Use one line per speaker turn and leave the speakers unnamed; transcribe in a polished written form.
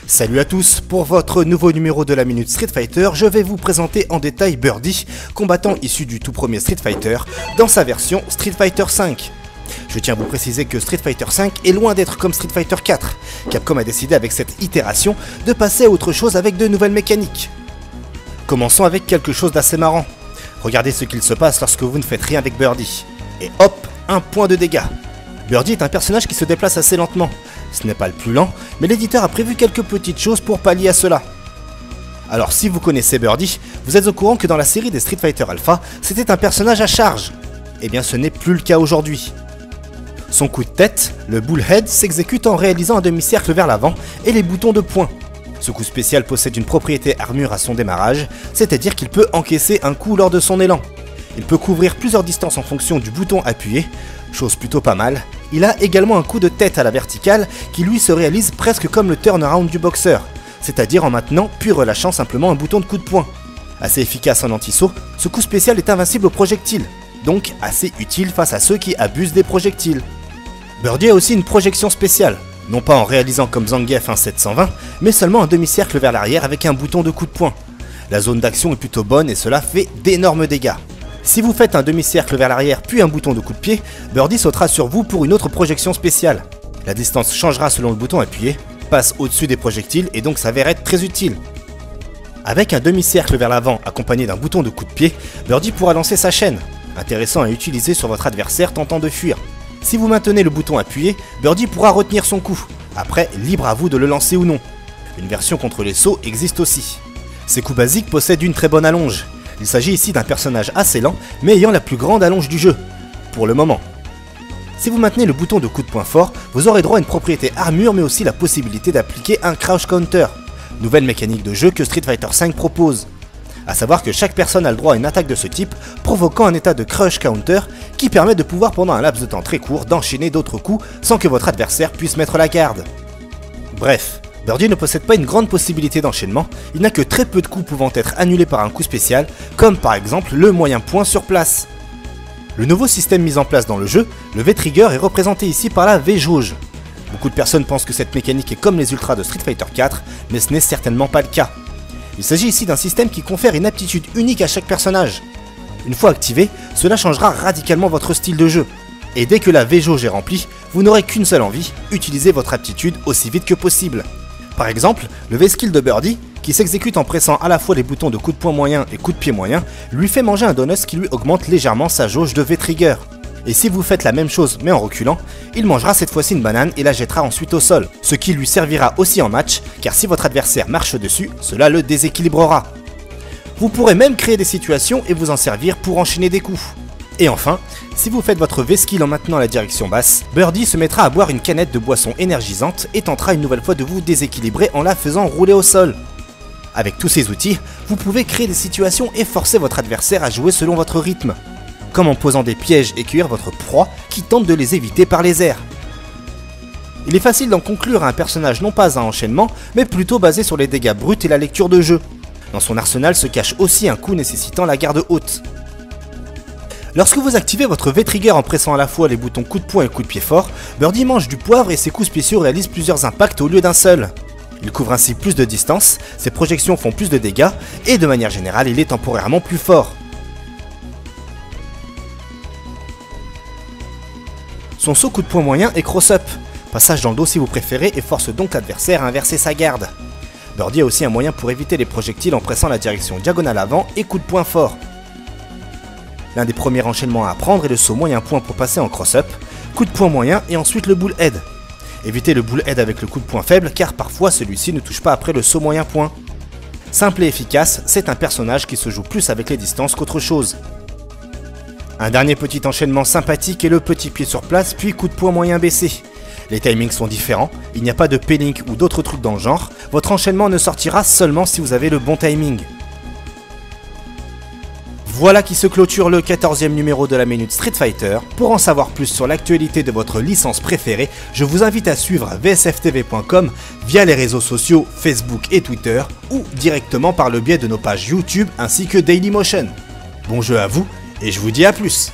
Salut à tous, pour votre nouveau numéro de la Minute Street Fighter, je vais vous présenter en détail Birdie, combattant issu du tout premier Street Fighter, dans sa version Street Fighter V. Je tiens à vous préciser que Street Fighter V est loin d'être comme Street Fighter 4. Capcom a décidé avec cette itération de passer à autre chose avec de nouvelles mécaniques. Commençons avec quelque chose d'assez marrant. Regardez ce qu'il se passe lorsque vous ne faites rien avec Birdie. Et hop, un point de dégâts. Birdie est un personnage qui se déplace assez lentement. Ce n'est pas le plus lent, mais l'éditeur a prévu quelques petites choses pour pallier à cela. Alors si vous connaissez Birdie, vous êtes au courant que dans la série des Street Fighter Alpha, c'était un personnage à charge. Eh bien ce n'est plus le cas aujourd'hui. Son coup de tête, le Bullhead, s'exécute en réalisant un demi-cercle vers l'avant et les boutons de poing. Ce coup spécial possède une propriété armure à son démarrage, c'est-à-dire qu'il peut encaisser un coup lors de son élan. Il peut couvrir plusieurs distances en fonction du bouton appuyé, chose plutôt pas mal. Il a également un coup de tête à la verticale qui lui se réalise presque comme le turnaround du boxeur, c'est-à-dire en maintenant puis relâchant simplement un bouton de coup de poing. Assez efficace en anti-saut, ce coup spécial est invincible aux projectiles, donc assez utile face à ceux qui abusent des projectiles. Birdie a aussi une projection spéciale, non pas en réalisant comme Zangief un 720, mais seulement un demi-cercle vers l'arrière avec un bouton de coup de poing. La zone d'action est plutôt bonne et cela fait d'énormes dégâts. Si vous faites un demi-cercle vers l'arrière puis un bouton de coup de pied, Birdie sautera sur vous pour une autre projection spéciale. La distance changera selon le bouton appuyé, passe au-dessus des projectiles et donc s'avère être très utile. Avec un demi-cercle vers l'avant accompagné d'un bouton de coup de pied, Birdie pourra lancer sa chaîne, intéressant à utiliser sur votre adversaire tentant de fuir. Si vous maintenez le bouton appuyé, Birdie pourra retenir son coup. Après, libre à vous de le lancer ou non. Une version contre les sauts existe aussi. Ces coups basiques possèdent une très bonne allonge. Il s'agit ici d'un personnage assez lent, mais ayant la plus grande allonge du jeu, pour le moment. Si vous maintenez le bouton de coup de poing fort, vous aurez droit à une propriété armure, mais aussi la possibilité d'appliquer un crouch counter, nouvelle mécanique de jeu que Street Fighter V propose. A savoir que chaque personne a le droit à une attaque de ce type, provoquant un état de crouch counter qui permet de pouvoir pendant un laps de temps très court d'enchaîner d'autres coups sans que votre adversaire puisse mettre la garde. Bref, Birdie ne possède pas une grande possibilité d'enchaînement, il n'a que très peu de coups pouvant être annulés par un coup spécial, comme par exemple le moyen point sur place. Le nouveau système mis en place dans le jeu, le V-Trigger, est représenté ici par la V-Jauge. Beaucoup de personnes pensent que cette mécanique est comme les ultras de Street Fighter 4, mais ce n'est certainement pas le cas. Il s'agit ici d'un système qui confère une aptitude unique à chaque personnage. Une fois activé, cela changera radicalement votre style de jeu. Et dès que la V-Jauge est remplie, vous n'aurez qu'une seule envie, utiliser votre aptitude aussi vite que possible. Par exemple, le V-Skill de Birdie, qui s'exécute en pressant à la fois les boutons de coup de poing moyen et coup de pied moyen, lui fait manger un donut qui lui augmente légèrement sa jauge de V-Trigger. Et si vous faites la même chose mais en reculant, il mangera cette fois-ci une banane et la jettera ensuite au sol, ce qui lui servira aussi en match, car si votre adversaire marche dessus, cela le déséquilibrera. Vous pourrez même créer des situations et vous en servir pour enchaîner des coups. Et enfin, si vous faites votre V-Skill en maintenant la direction basse, Birdie se mettra à boire une canette de boisson énergisante et tentera une nouvelle fois de vous déséquilibrer en la faisant rouler au sol. Avec tous ces outils, vous pouvez créer des situations et forcer votre adversaire à jouer selon votre rythme, comme en posant des pièges et cueillir votre proie qui tente de les éviter par les airs. Il est facile d'en conclure à un personnage non pas à enchaînement, mais plutôt basé sur les dégâts bruts et la lecture de jeu. Dans son arsenal se cache aussi un coup nécessitant la garde haute. Lorsque vous activez votre V-Trigger en pressant à la fois les boutons coup de poing et coup de pied fort, Birdie mange du poivre et ses coups spéciaux réalisent plusieurs impacts au lieu d'un seul. Il couvre ainsi plus de distance, ses projections font plus de dégâts, et de manière générale il est temporairement plus fort. Son saut coup de poing moyen est cross-up, passage dans le dos si vous préférez et force donc l'adversaire à inverser sa garde. Birdie a aussi un moyen pour éviter les projectiles en pressant la direction diagonale avant et coup de poing fort. L'un des premiers enchaînements à apprendre est le saut moyen point pour passer en cross-up, coup de poing moyen et ensuite le bullhead. Évitez le bullhead avec le coup de poing faible car parfois celui-ci ne touche pas après le saut moyen point. Simple et efficace, c'est un personnage qui se joue plus avec les distances qu'autre chose. Un dernier petit enchaînement sympathique est le petit pied sur place puis coup de poing moyen baissé. Les timings sont différents, il n'y a pas de P-Link ou d'autres trucs dans le genre, votre enchaînement ne sortira seulement si vous avez le bon timing. Voilà qui se clôture le 14e numéro de la Minute Street Fighter. Pour en savoir plus sur l'actualité de votre licence préférée, je vous invite à suivre vsftv.com via les réseaux sociaux Facebook et Twitter ou directement par le biais de nos pages YouTube ainsi que Dailymotion. Bon jeu à vous et je vous dis à plus.